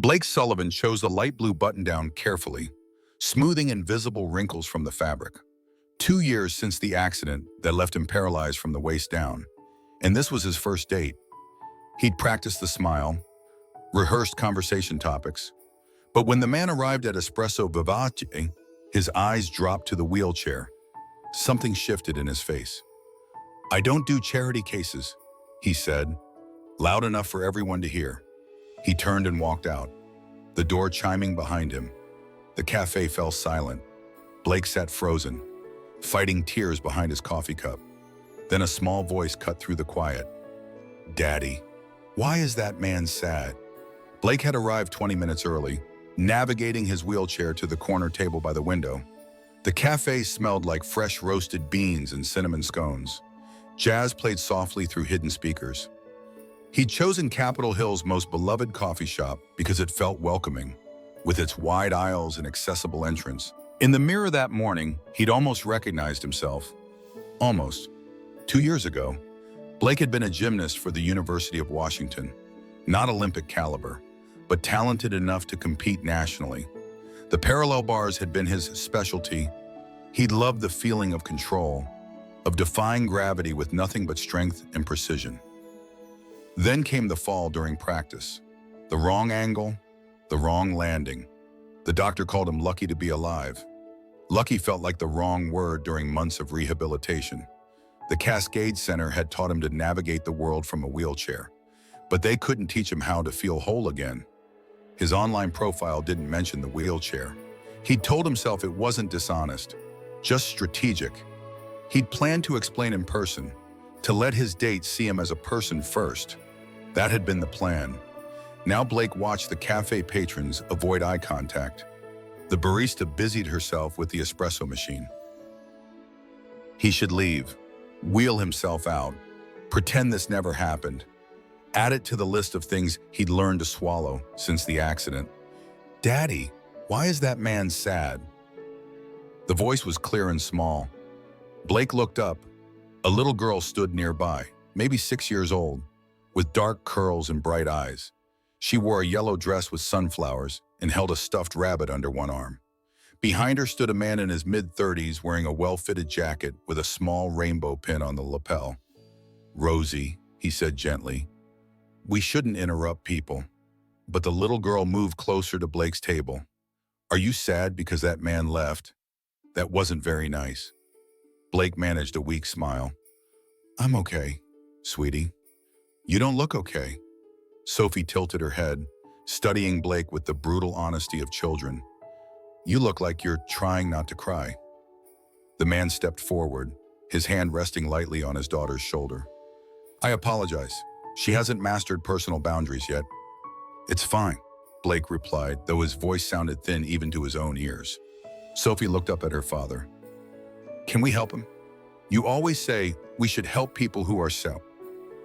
Blake Sullivan chose a light blue button-down carefully, smoothing invisible wrinkles from the fabric. 2 years since the accident that left him paralyzed from the waist down, and this was his first date. He'd practiced the smile, rehearsed conversation topics, but when the man arrived at Espresso Vivace, his eyes dropped to the wheelchair. Something shifted in his face. "I don't do charity cases," he said, loud enough for everyone to hear. He turned and walked out, the door chiming behind him. The cafe fell silent. Blake sat frozen, fighting tears behind his coffee cup. Then a small voice cut through the quiet. "Daddy, why is that man sad?" Blake had arrived 20 minutes early, navigating his wheelchair to the corner table by the window. The cafe smelled like fresh roasted beans and cinnamon scones. Jazz played softly through hidden speakers. He'd chosen Capitol Hill's most beloved coffee shop because it felt welcoming, with its wide aisles and accessible entrance. In the mirror that morning, he'd almost recognized himself. Almost. 2 years ago, Blake had been a gymnast for the University of Washington. Not Olympic caliber, but talented enough to compete nationally. The parallel bars had been his specialty. He'd loved the feeling of control, of defying gravity with nothing but strength and precision. Then came the fall during practice. The wrong angle, the wrong landing. The doctor called him lucky to be alive. Lucky felt like the wrong word during months of rehabilitation. The Cascade Center had taught him to navigate the world from a wheelchair, but they couldn't teach him how to feel whole again. His online profile didn't mention the wheelchair. He'd told himself it wasn't dishonest, just strategic. He'd planned to explain in person, to let his date see him as a person first. That had been the plan. Now Blake watched the cafe patrons avoid eye contact. The barista busied herself with the espresso machine. He should leave, wheel himself out, pretend this never happened. Add it to the list of things he'd learned to swallow since the accident. "Daddy, why is that man sad?" The voice was clear and small. Blake looked up. A little girl stood nearby, maybe 6 years old, with dark curls and bright eyes. She wore a yellow dress with sunflowers and held a stuffed rabbit under one arm. Behind her stood a man in his mid-30s wearing a well-fitted jacket with a small rainbow pin on the lapel. "Rosie," he said gently, "we shouldn't interrupt people." But the little girl moved closer to Blake's table. "Are you sad because that man left? That wasn't very nice." Blake managed a weak smile. "I'm okay, sweetie." "You don't look okay." Sophie tilted her head, studying Blake with the brutal honesty of children. "You look like you're trying not to cry." The man stepped forward, his hand resting lightly on his daughter's shoulder. "I apologize. She hasn't mastered personal boundaries yet." "It's fine," Blake replied, though his voice sounded thin even to his own ears. Sophie looked up at her father. "Can we help him? You always say we should help people who are so."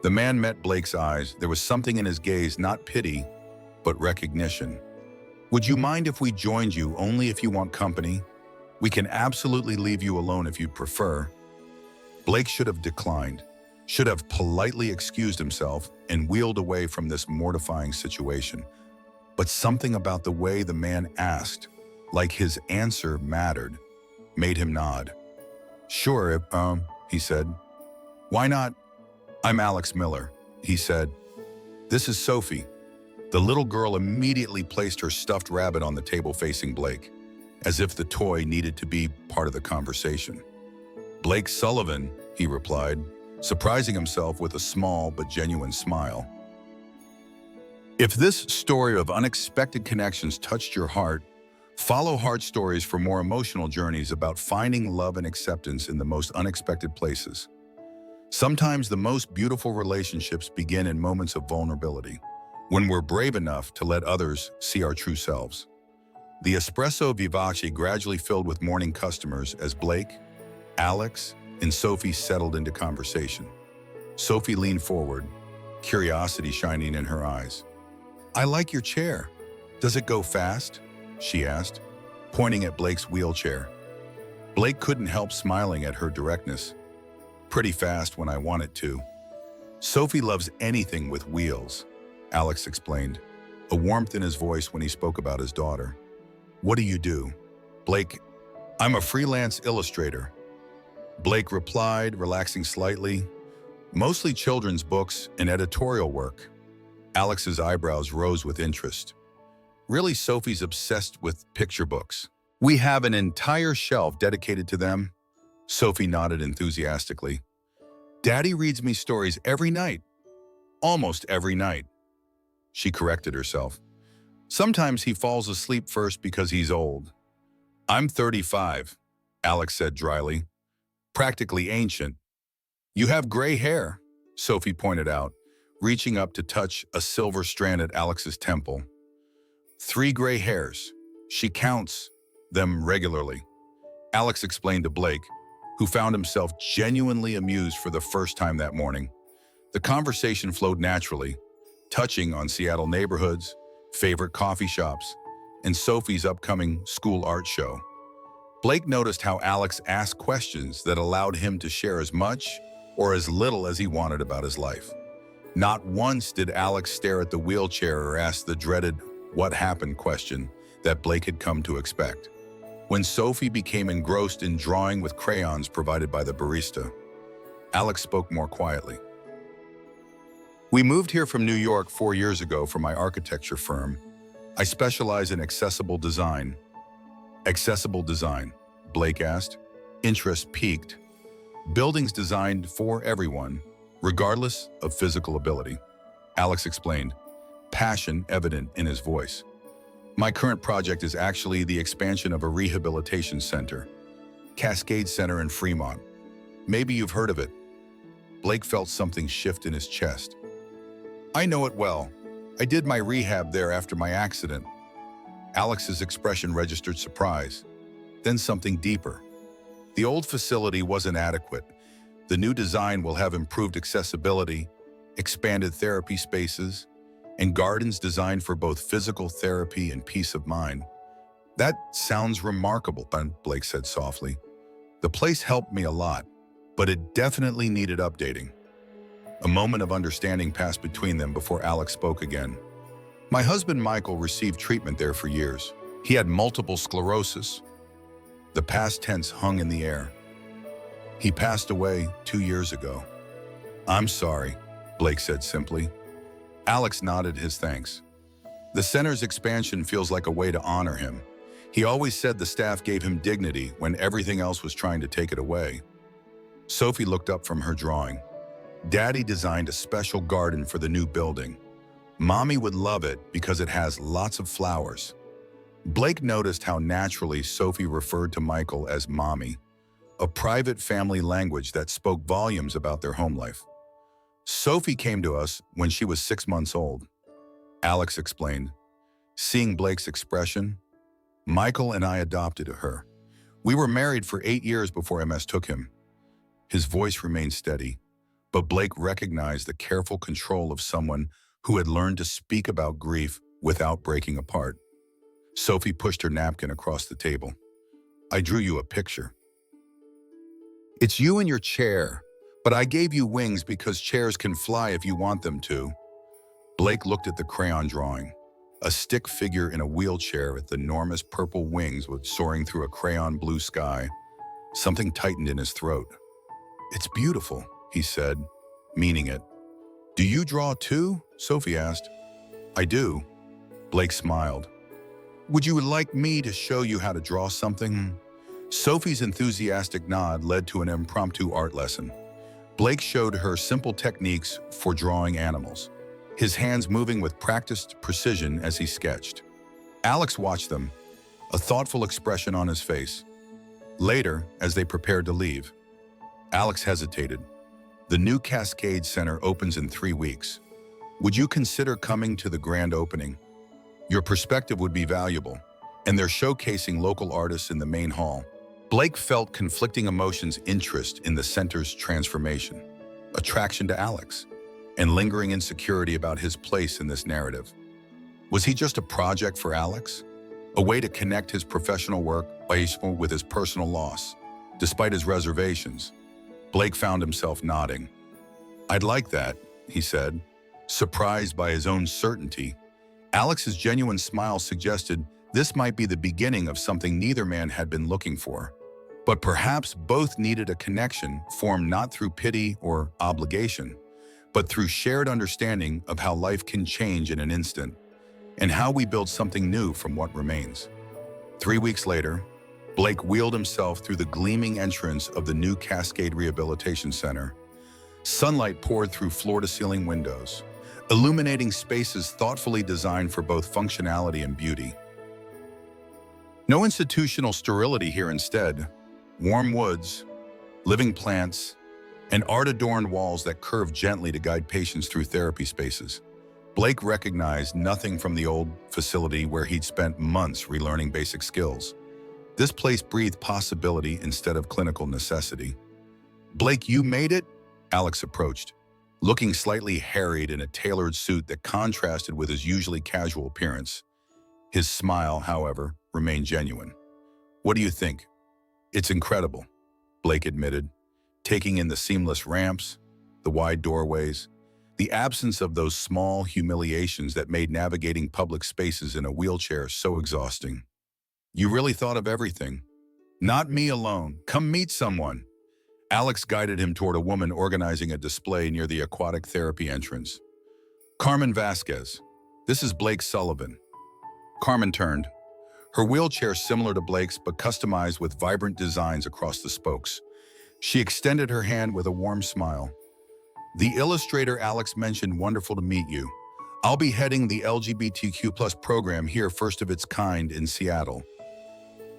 The man met Blake's eyes. There was something in his gaze, not pity, but recognition. "Would you mind if we joined you only if you want company? We can absolutely leave you alone if you'd prefer." Blake should have declined, should have politely excused himself and wheeled away from this mortifying situation. But something about the way the man asked, like his answer mattered, made him nod. "Sure, he said. "Why not?" "I'm Alex Miller," he said. "This is Sophie." The little girl immediately placed her stuffed rabbit on the table facing Blake, as if the toy needed to be part of the conversation. "Blake Sullivan," he replied, surprising himself with a small but genuine smile. If this story of unexpected connections touched your heart, follow Heart Stories for more emotional journeys about finding love and acceptance in the most unexpected places. Sometimes the most beautiful relationships begin in moments of vulnerability, when we're brave enough to let others see our true selves. The Espresso Vivace gradually filled with morning customers as Blake, Alex, and Sophie settled into conversation. Sophie leaned forward, curiosity shining in her eyes. "I like your chair. Does it go fast?" she asked, pointing at Blake's wheelchair. Blake couldn't help smiling at her directness. "Pretty fast when I want it to." "Sophie loves anything with wheels," Alex explained. a warmth in his voice when he spoke about his daughter. "What do you do?" "Blake, I'm a freelance illustrator," Blake replied, relaxing slightly. "Mostly children's books and editorial work." Alex's eyebrows rose with interest. "Really, Sophie's obsessed with picture books. We have an entire shelf dedicated to them." Sophie nodded enthusiastically. "Daddy reads me stories every night. Almost every night." She corrected herself. "Sometimes he falls asleep first because he's old." "I'm 35, Alex said dryly. "Practically ancient." "You have gray hair," Sophie pointed out, reaching up to touch a silver strand at Alex's temple. 3 gray hairs. She counts them regularly, Alex explained to Blake, who found himself genuinely amused for the first time that morning. The conversation flowed naturally, touching on Seattle neighborhoods, favorite coffee shops, and Sophie's upcoming school art show. Blake noticed how Alex asked questions that allowed him to share as much or as little as he wanted about his life. Not once did Alex stare at the wheelchair or ask the dreaded "what happened" question that Blake had come to expect. When Sophie became engrossed in drawing with crayons provided by the barista, Alex spoke more quietly. "We moved here from New York 4 years ago for my architecture firm. I specialize in accessible design." "Accessible design?" Blake asked. Interest peaked. "Buildings designed for everyone, regardless of physical ability," Alex explained, passion evident in his voice. "My current project is actually the expansion of a rehabilitation center, Cascade Center in Fremont. Maybe you've heard of it." Blake felt something shift in his chest. "I know it well. I did my rehab there after my accident." Alex's expression registered surprise, then something deeper. "The old facility wasn't adequate. The new design will have improved accessibility, expanded therapy spaces, and gardens designed for both physical therapy and peace of mind." "That sounds remarkable," Blake said softly. "The place helped me a lot, but it definitely needed updating." A moment of understanding passed between them before Alex spoke again. "My husband Michael received treatment there for years. He had multiple sclerosis." The past tense hung in the air. "He passed away 2 years ago." "I'm sorry," Blake said simply. Alex nodded his thanks. "The center's expansion feels like a way to honor him. He always said the staff gave him dignity when everything else was trying to take it away." Sophie looked up from her drawing. "Daddy designed a special garden for the new building. Mommy would love it because it has lots of flowers." Blake noticed how naturally Sophie referred to Michael as Mommy, a private family language that spoke volumes about their home life. "Sophie came to us when she was 6 months old," Alex explained. Seeing Blake's expression, "Michael and I adopted her. We were married for 8 years before MS took him." His voice remained steady, but Blake recognized the careful control of someone who had learned to speak about grief without breaking apart. Sophie pushed her napkin across the table. "I drew you a picture. It's you in your chair, but I gave you wings because chairs can fly if you want them to." Blake looked at the crayon drawing, a stick figure in a wheelchair with enormous purple wings soaring through a crayon blue sky. Something tightened in his throat. "It's beautiful," he said, meaning it. "Do you draw too?" Sophie asked. "I do." Blake smiled. "Would you like me to show you how to draw something?" Sophie's enthusiastic nod led to an impromptu art lesson. Blake showed her simple techniques for drawing animals, his hands moving with practiced precision as he sketched. Alex watched them, a thoughtful expression on his face. Later, as they prepared to leave, Alex hesitated. "The new Cascade Center opens in 3 weeks. Would you consider coming to the grand opening? Your perspective would be valuable, and they're showcasing local artists in the main hall." Blake felt conflicting emotions: interest in the center's transformation, attraction to Alex, and lingering insecurity about his place in this narrative. Was he just a project for Alex? A way to connect his professional work with his personal loss? Despite his reservations, Blake found himself nodding. "I'd like that," he said, surprised by his own certainty. Alex's genuine smile suggested this might be the beginning of something neither man had been looking for. But perhaps both needed a connection formed not through pity or obligation, but through shared understanding of how life can change in an instant and how we build something new from what remains. 3 weeks later, Blake wheeled himself through the gleaming entrance of the new Cascade Rehabilitation Center. Sunlight poured through floor-to-ceiling windows, illuminating spaces thoughtfully designed for both functionality and beauty. No institutional sterility here instead. Warm woods, living plants, and art-adorned walls that curve gently to guide patients through therapy spaces. Blake recognized nothing from the old facility where he'd spent months relearning basic skills. This place breathed possibility instead of clinical necessity. "Blake, you made it?" Alex approached, looking slightly harried in a tailored suit that contrasted with his usually casual appearance. His smile, however, remained genuine. "What do you think?" "It's incredible," Blake admitted, taking in the seamless ramps, the wide doorways, the absence of those small humiliations that made navigating public spaces in a wheelchair so exhausting. "You really thought of everything." "Not me alone. Come meet someone." Alex guided him toward a woman organizing a display near the aquatic therapy entrance. "Carmen Vasquez. This is Blake Sullivan." Carmen turned, her wheelchair similar to Blake's but customized with vibrant designs across the spokes. She extended her hand with a warm smile. "The illustrator Alex mentioned, wonderful to meet you. I'll be heading the LGBTQ+ program here, first of its kind in Seattle."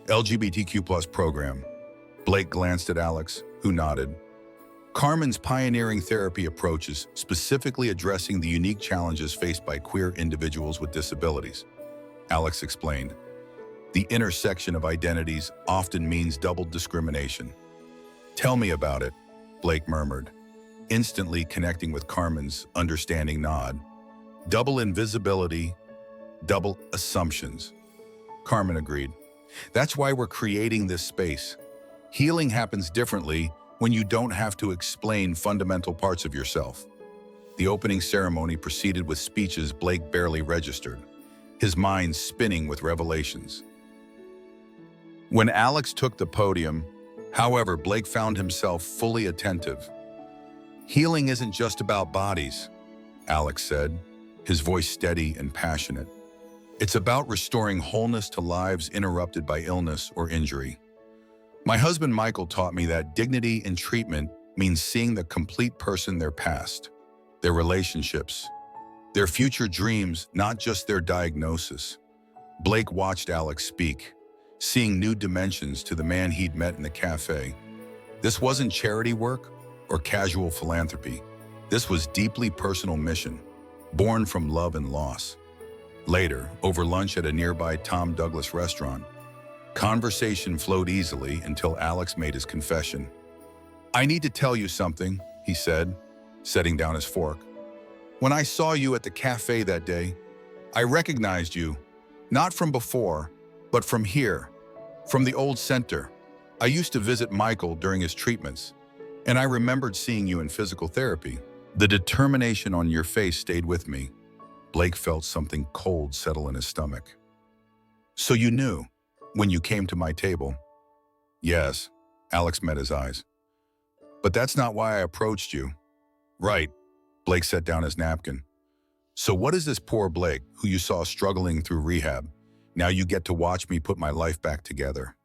"LGBTQ+ program." Blake glanced at Alex, who nodded. "Carmen's pioneering therapy approaches, specifically addressing the unique challenges faced by queer individuals with disabilities," Alex explained. "The intersection of identities often means double discrimination." "Tell me about it," Blake murmured, instantly connecting with Carmen's understanding nod. "Double invisibility, double assumptions." Carmen agreed. "That's why we're creating this space. Healing happens differently when you don't have to explain fundamental parts of yourself." The opening ceremony proceeded with speeches Blake barely registered, his mind spinning with revelations. When Alex took the podium, however, Blake found himself fully attentive. "Healing isn't just about bodies," Alex said, his voice steady and passionate. "It's about restoring wholeness to lives interrupted by illness or injury. My husband Michael taught me that dignity in treatment means seeing the complete person, their past, their relationships, their future dreams, not just their diagnosis." Blake watched Alex speak, seeing new dimensions to the man he'd met in the cafe. This wasn't charity work or casual philanthropy. This was deeply personal mission, born from love and loss. Later, over lunch at a nearby Tom Douglas restaurant, conversation flowed easily until Alex made his confession. "I need to tell you something," he said, setting down his fork. "When I saw you at the cafe that day, I recognized you, not from before, but from here, from the old center. I used to visit Michael during his treatments, and I remembered seeing you in physical therapy. The determination on your face stayed with me." Blake felt something cold settle in his stomach. "So you knew when you came to my table?" "Yes," Alex met his eyes. "But that's not why I approached you." "Right," Blake set down his napkin. "So what is this poor Blake, who you saw struggling through rehab? Now you get to watch me put my life back together."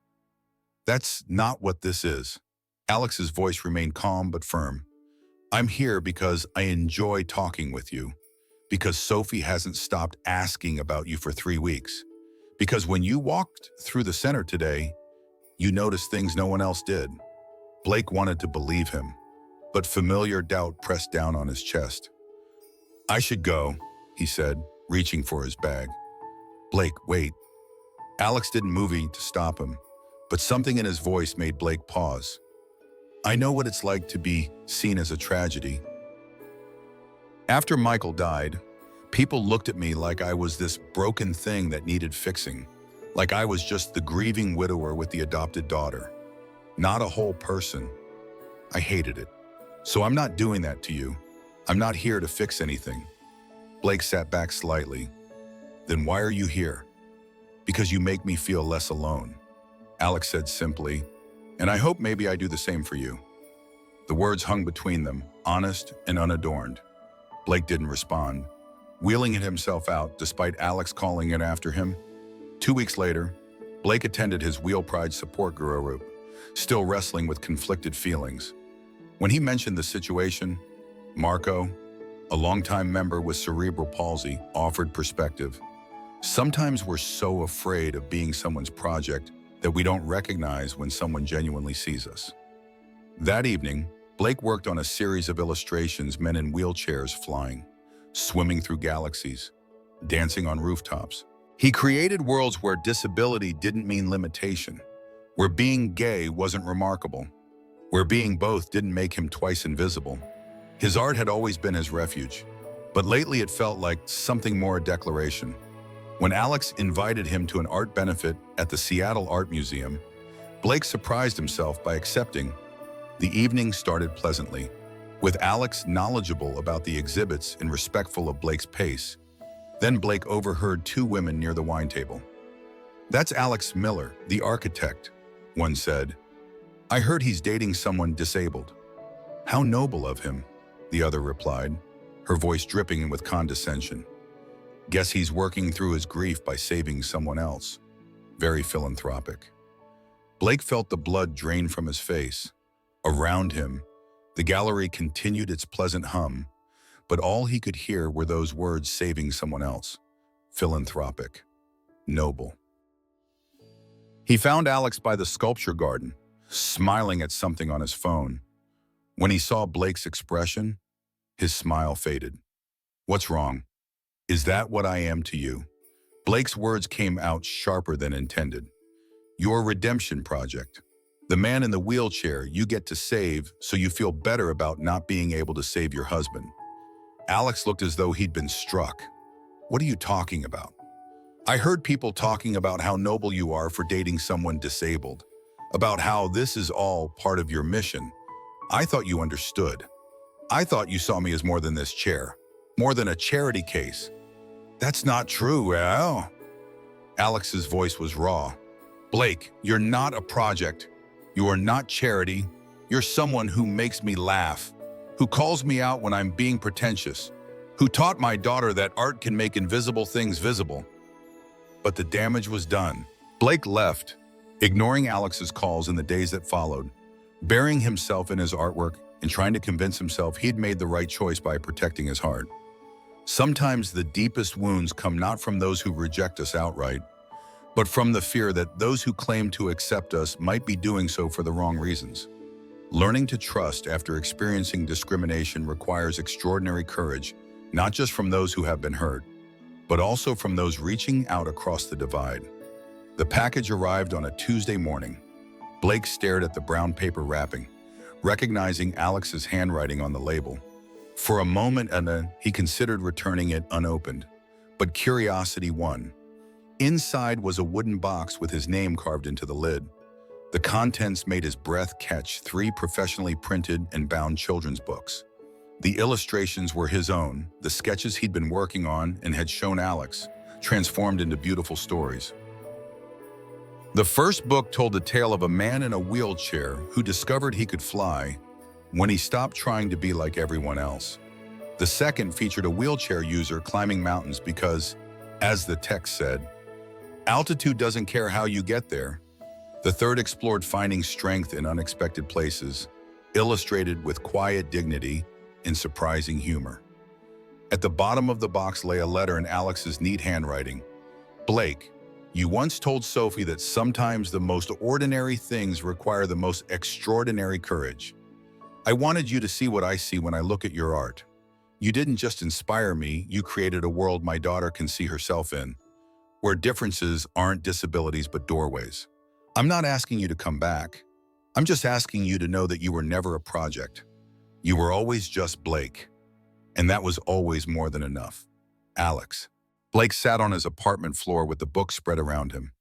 "That's not what this is." Alex's voice remained calm but firm. "I'm here because I enjoy talking with you, because Sophie hasn't stopped asking about you for 3 weeks, because when you walked through the center today, you noticed things no one else did." Blake wanted to believe him, but familiar doubt pressed down on his chest. "I should go," he said, reaching for his bag. "Blake, wait." Alex didn't move to stop him, but something in his voice made Blake pause. "I know what it's like to be seen as a tragedy. After Michael died, people looked at me like I was this broken thing that needed fixing, like I was just the grieving widower with the adopted daughter, not a whole person. I hated it. So I'm not doing that to you. I'm not here to fix anything." Blake sat back slightly. Then why are you here? Because you make me feel less alone, Alex said simply, and I hope maybe I do the same for you. The words hung between them, honest and unadorned. Blake didn't respond, wheeling it himself out despite Alex calling it after him. 2 weeks later, Blake attended his Wheel Pride support group, still wrestling with conflicted feelings. When he mentioned the situation, Marco, a longtime member with cerebral palsy, offered perspective. Sometimes we're so afraid of being someone's project that we don't recognize when someone genuinely sees us. That evening, Blake worked on a series of illustrations, men in wheelchairs flying, swimming through galaxies, dancing on rooftops. He created worlds where disability didn't mean limitation, where being gay wasn't remarkable, where being both didn't make him twice invisible. His art had always been his refuge, but lately it felt like something more, a declaration. When Alex invited him to an art benefit at the Seattle Art Museum, Blake surprised himself by accepting. The evening started pleasantly, with Alex knowledgeable about the exhibits and respectful of Blake's pace. Then Blake overheard two women near the wine table. "That's Alex Miller, the architect," one said. "I heard he's dating someone disabled." "How noble of him," the other replied, her voice dripping with condescension. "Guess he's working through his grief by saving someone else. Very philanthropic." Blake felt the blood drain from his face. Around him, the gallery continued its pleasant hum, but all he could hear were those words: saving someone else, philanthropic, noble. He found Alex by the sculpture garden, smiling at something on his phone. When he saw Blake's expression, his smile faded. "What's wrong? Is that what I am to you?" Blake's words came out sharper than intended. "Your redemption project. The man in the wheelchair you get to save so you feel better about not being able to save your husband." Alex looked as though he'd been struck. "What are you talking about?" "I heard people talking about how noble you are for dating someone disabled, about how this is all part of your mission. I thought you understood. I thought you saw me as more than this chair, more than a charity case." "That's not true, Al." Alex's voice was raw. "Blake, you're not a project. You are not charity. You're someone who makes me laugh, who calls me out when I'm being pretentious, who taught my daughter that art can make invisible things visible." But the damage was done. Blake left, ignoring Alex's calls in the days that followed, burying himself in his artwork and trying to convince himself he'd made the right choice by protecting his heart. Sometimes the deepest wounds come not from those who reject us outright, but from the fear that those who claim to accept us might be doing so for the wrong reasons. Learning to trust after experiencing discrimination requires extraordinary courage, not just from those who have been hurt, but also from those reaching out across the divide. The package arrived on a Tuesday morning. Blake stared at the brown paper wrapping, recognizing Alex's handwriting on the label. For a moment, he considered returning it unopened, but curiosity won. Inside was a wooden box with his name carved into the lid. The contents made his breath catch: 3 professionally printed and bound children's books. The illustrations were his own, the sketches he'd been working on and had shown Alex, transformed into beautiful stories. The first book told the tale of a man in a wheelchair who discovered he could fly when he stopped trying to be like everyone else. The second featured a wheelchair user climbing mountains because, as the text said, altitude doesn't care how you get there. The third explored finding strength in unexpected places, illustrated with quiet dignity and surprising humor. At the bottom of the box lay a letter in Alex's neat handwriting. "Blake, you once told Sophie that sometimes the most ordinary things require the most extraordinary courage. I wanted you to see what I see when I look at your art. You didn't just inspire me, you created a world my daughter can see herself in, where differences aren't disabilities but doorways. I'm not asking you to come back. I'm just asking you to know that you were never a project. You were always just Blake. And that was always more than enough. Alex." Blake sat on his apartment floor with the book spread around him,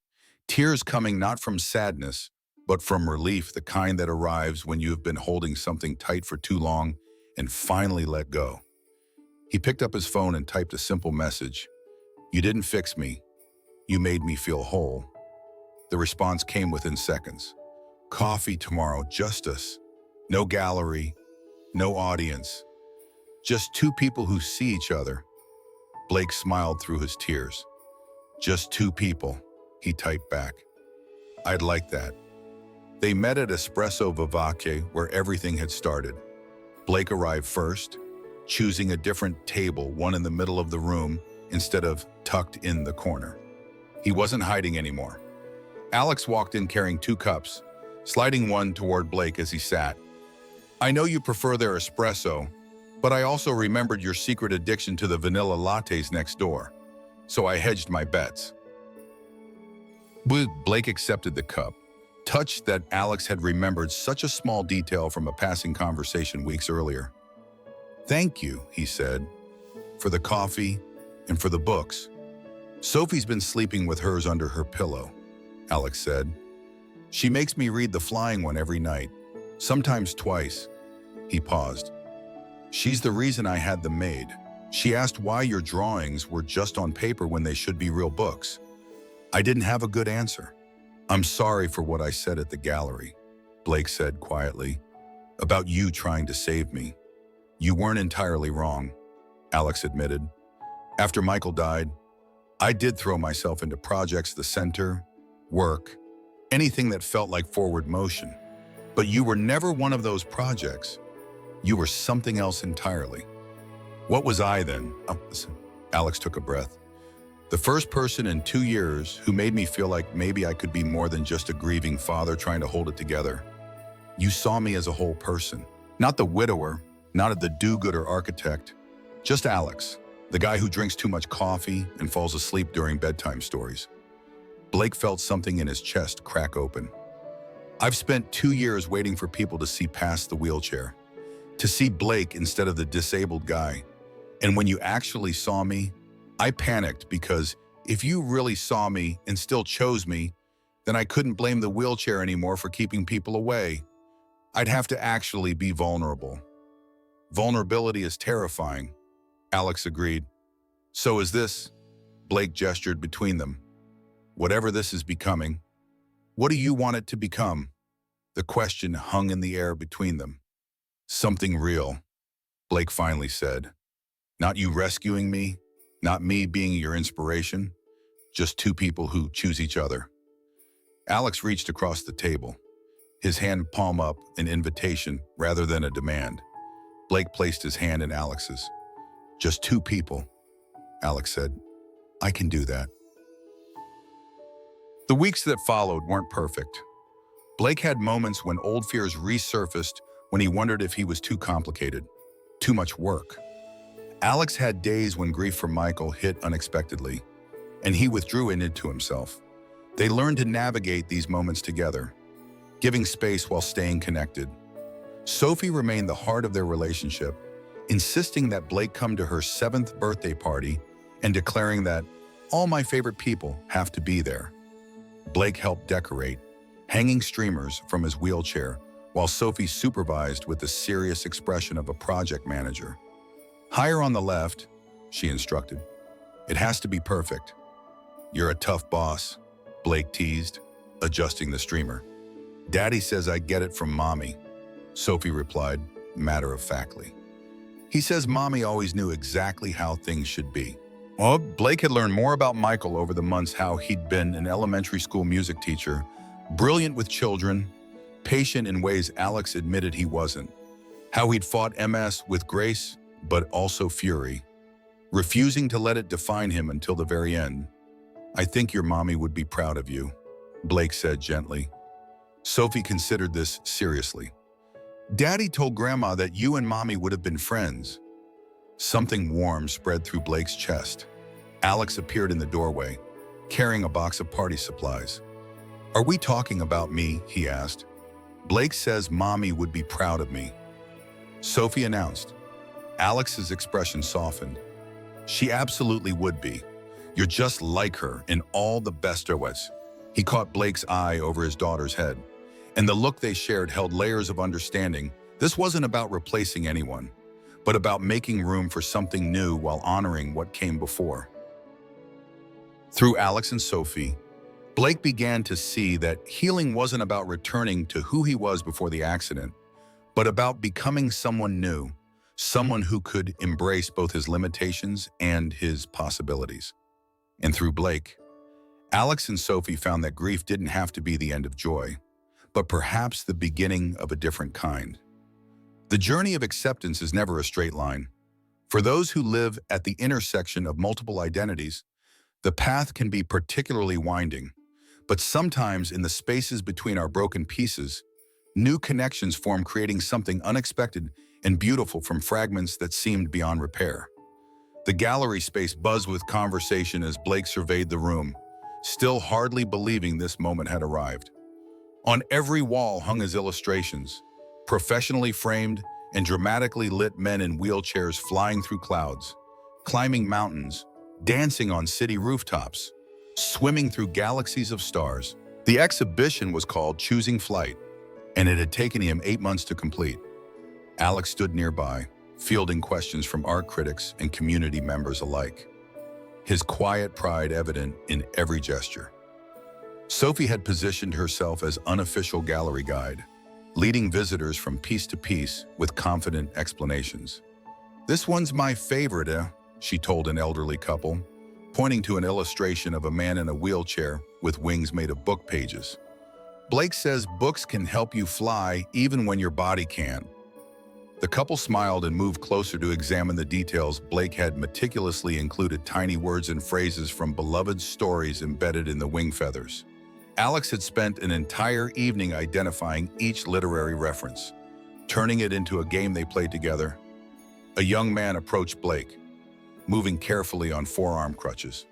tears coming not from sadness, but from relief, the kind that arrives when you have been holding something tight for too long and finally let go. He picked up his phone and typed a simple message. You didn't fix me. You made me feel whole. The response came within seconds. Coffee tomorrow, just us. No gallery, no audience. Just two people who see each other. Blake smiled through his tears. Just two people, he typed back. I'd like that. They met at Espresso Vivace, where everything had started. Blake arrived first, choosing a different table, one in the middle of the room instead of tucked in the corner. He wasn't hiding anymore. Alex walked in carrying two cups, sliding one toward Blake as he sat. I know you prefer their espresso, but I also remembered your secret addiction to the vanilla lattes next door, so I hedged my bets. Blake accepted the cup, touched that Alex had remembered such a small detail from a passing conversation weeks earlier. Thank you, he said, for the coffee and for the books. Sophie's been sleeping with hers under her pillow, Alex said. She makes me read The Flying One every night, sometimes twice. He paused. She's the reason I had them made. She asked why your drawings were just on paper when they should be real books. I didn't have a good answer. I'm sorry for what I said at the gallery, Blake said quietly, about you trying to save me. You weren't entirely wrong, Alex admitted. After Michael died, I did throw myself into projects, the center, work, anything that felt like forward motion. But you were never one of those projects. You were something else entirely. What was I then? Alex took a breath. The first person in 2 years who made me feel like maybe I could be more than just a grieving father trying to hold it together. You saw me as a whole person, not the widower, not the do-gooder architect, just Alex, the guy who drinks too much coffee and falls asleep during bedtime stories. Blake felt something in his chest crack open. I've spent 2 years waiting for people to see past the wheelchair, to see Blake instead of the disabled guy. And when you actually saw me, I panicked because if you really saw me and still chose me, then I couldn't blame the wheelchair anymore for keeping people away. I'd have to actually be vulnerable. Vulnerability is terrifying, Alex agreed. So is this, Blake gestured between them. Whatever this is becoming, what do you want it to become? The question hung in the air between them. Something real, Blake finally said. Not you rescuing me, not me being your inspiration, just two people who choose each other. Alex reached across the table, his hand palm up, an invitation rather than a demand. Blake placed his hand in Alex's. Just two people, Alex said. I can do that. The weeks that followed weren't perfect. Blake had moments when old fears resurfaced, when he wondered if he was too complicated, too much work. Alex had days when grief for Michael hit unexpectedly, and he withdrew into himself. They learned to navigate these moments together, giving space while staying connected. Sophie remained the heart of their relationship, insisting that Blake come to her 7th birthday party and declaring that all my favorite people have to be there. Blake helped decorate, hanging streamers from his wheelchair, while Sophie supervised with the serious expression of a project manager. Higher on the left, she instructed. It has to be perfect. You're a tough boss, Blake teased, adjusting the streamer. Daddy says I get it from Mommy, Sophie replied, matter-of-factly. He says Mommy always knew exactly how things should be. Well, Blake had learned more about Michael over the months, how he'd been an elementary school music teacher, brilliant with children, patient in ways Alex admitted he wasn't, how he'd fought MS with grace, but also fury, refusing to let it define him until the very end. I think your mommy would be proud of you, Blake said gently. Sophie considered this seriously. Daddy told Grandma that you and Mommy would have been friends. Something warm spread through Blake's chest. Alex appeared in the doorway, carrying a box of party supplies. Are we talking about me? He asked. Blake says Mommy would be proud of me, Sophie announced. Alex's expression softened. She absolutely would be. You're just like her in all the best ways. He caught Blake's eye over his daughter's head, and the look they shared held layers of understanding. This wasn't about replacing anyone, but about making room for something new while honoring what came before. Through Alex and Sophie, Blake began to see that healing wasn't about returning to who he was before the accident, but about becoming someone new, someone who could embrace both his limitations and his possibilities. And through Blake, Alex and Sophie found that grief didn't have to be the end of joy, but perhaps the beginning of a different kind. The journey of acceptance is never a straight line. For those who live at the intersection of multiple identities, the path can be particularly winding. But sometimes in the spaces between our broken pieces, new connections form, creating something unexpected and beautiful from fragments that seemed beyond repair. The gallery space buzzed with conversation as Blake surveyed the room, still hardly believing this moment had arrived. On every wall hung his illustrations, professionally framed and dramatically lit men in wheelchairs flying through clouds, climbing mountains, dancing on city rooftops, swimming through galaxies of stars. The exhibition was called Choosing Flight, and it had taken him 8 months to complete. Alex stood nearby, fielding questions from art critics and community members alike, his quiet pride evident in every gesture. Sophie had positioned herself as unofficial gallery guide, leading visitors from piece to piece with confident explanations. "This one's my favorite," she told an elderly couple, pointing to an illustration of a man in a wheelchair with wings made of book pages. "Blake says books can help you fly even when your body can't." The couple smiled and moved closer to examine the details. Blake had meticulously included tiny words and phrases from beloved stories embedded in the wing feathers. Alex had spent an entire evening identifying each literary reference, turning it into a game they played together. A young man approached Blake, moving carefully on forearm crutches.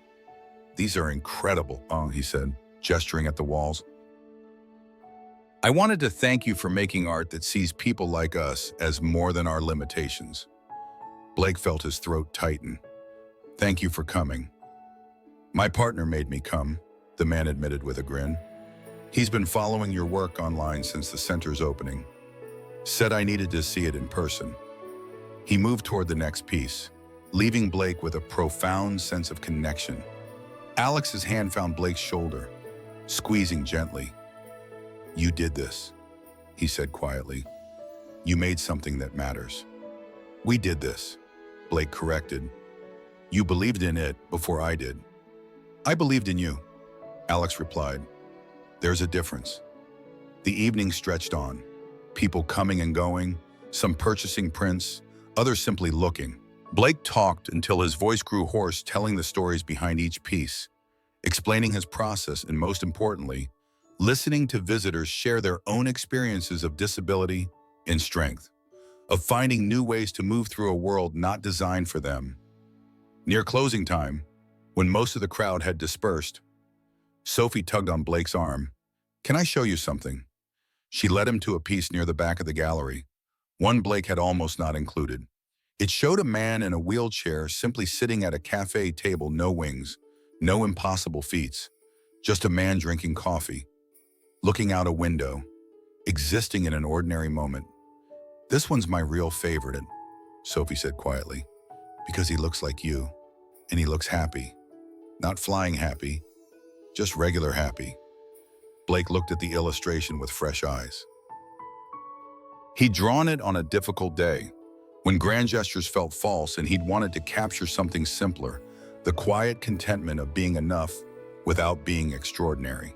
"These are incredible," he said, gesturing at the walls. "I wanted to thank you for making art that sees people like us as more than our limitations." Blake felt his throat tighten. "Thank you for coming." "My partner made me come," the man admitted with a grin. "He's been following your work online since the center's opening. Said I needed to see it in person." He moved toward the next piece, leaving Blake with a profound sense of connection. Alex's hand found Blake's shoulder, squeezing gently. "You did this," he said quietly. "You made something that matters." "We did this," Blake corrected. "You believed in it before I did." "I believed in you," Alex replied. "There's a difference." The evening stretched on, people coming and going, some purchasing prints, others simply looking. Blake talked until his voice grew hoarse, telling the stories behind each piece, explaining his process, and most importantly, listening to visitors share their own experiences of disability and strength, of finding new ways to move through a world not designed for them. Near closing time, when most of the crowd had dispersed, Sophie tugged on Blake's arm. "Can I show you something?" She led him to a piece near the back of the gallery, one Blake had almost not included. It showed a man in a wheelchair simply sitting at a cafe table, no wings, no impossible feats, just a man drinking coffee, looking out a window, existing in an ordinary moment. "This one's my real favorite," Sophie said quietly, "because he looks like you, and he looks happy. Not flying happy, just regular happy." Blake looked at the illustration with fresh eyes. He'd drawn it on a difficult day, when grand gestures felt false, and he'd wanted to capture something simpler, the quiet contentment of being enough without being extraordinary.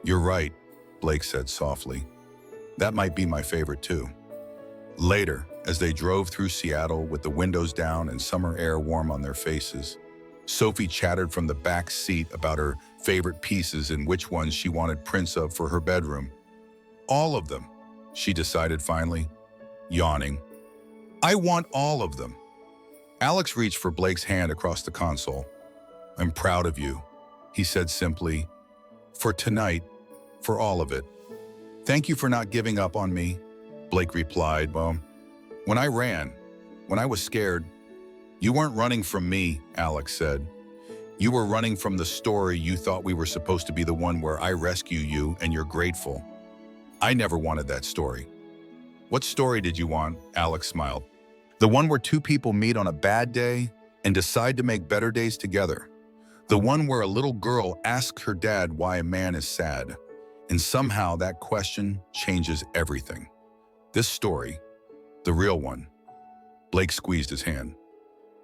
"You're right," Blake said softly. "That might be my favorite too." Later, as they drove through Seattle with the windows down and summer air warm on their faces, Sophie chattered from the back seat about her favorite pieces and which ones she wanted prints of for her bedroom. "All of them," she decided finally, yawning. "I want all of them." Alex reached for Blake's hand across the console. "I'm proud of you," he said simply. "For tonight, for all of it." "Thank you for not giving up on me," Blake replied. "Well, when I ran, when I was scared." "You weren't running from me," Alex said. "You were running from the story you thought we were supposed to be, the one where I rescue you and you're grateful. I never wanted that story." "What story did you want?" Alex smiled. "The one where two people meet on a bad day and decide to make better days together. The one where a little girl asks her dad why a man is sad, and somehow that question changes everything. This story, the real one. Blake squeezed his hand.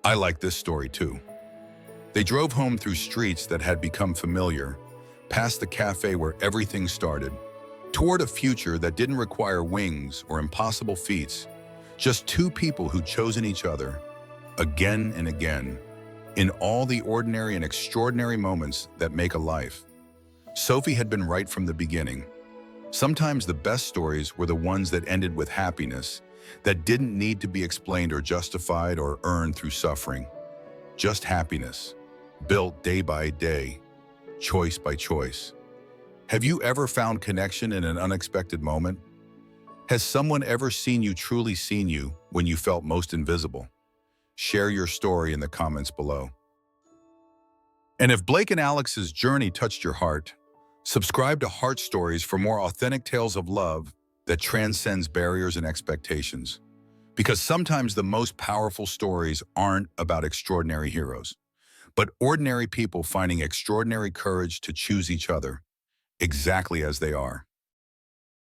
I like this story too. They drove home through streets that had become familiar, past the cafe where everything started, toward a future that didn't require wings or impossible feats, just two people who'd chosen each other, again and again, in all the ordinary and extraordinary moments that make a life. Sophie had been right from the beginning. Sometimes the best stories were the ones that ended with happiness, that didn't need to be explained or justified or earned through suffering. Just happiness, built day by day, choice by choice. Have you ever found connection in an unexpected moment? Has someone ever seen you, truly seen you, when you felt most invisible? Share your story in the comments below. And if Blake and Alex's journey touched your heart, subscribe to Heart Stories for more authentic tales of love that transcends barriers and expectations. Because sometimes the most powerful stories aren't about extraordinary heroes, but ordinary people finding extraordinary courage to choose each other exactly as they are.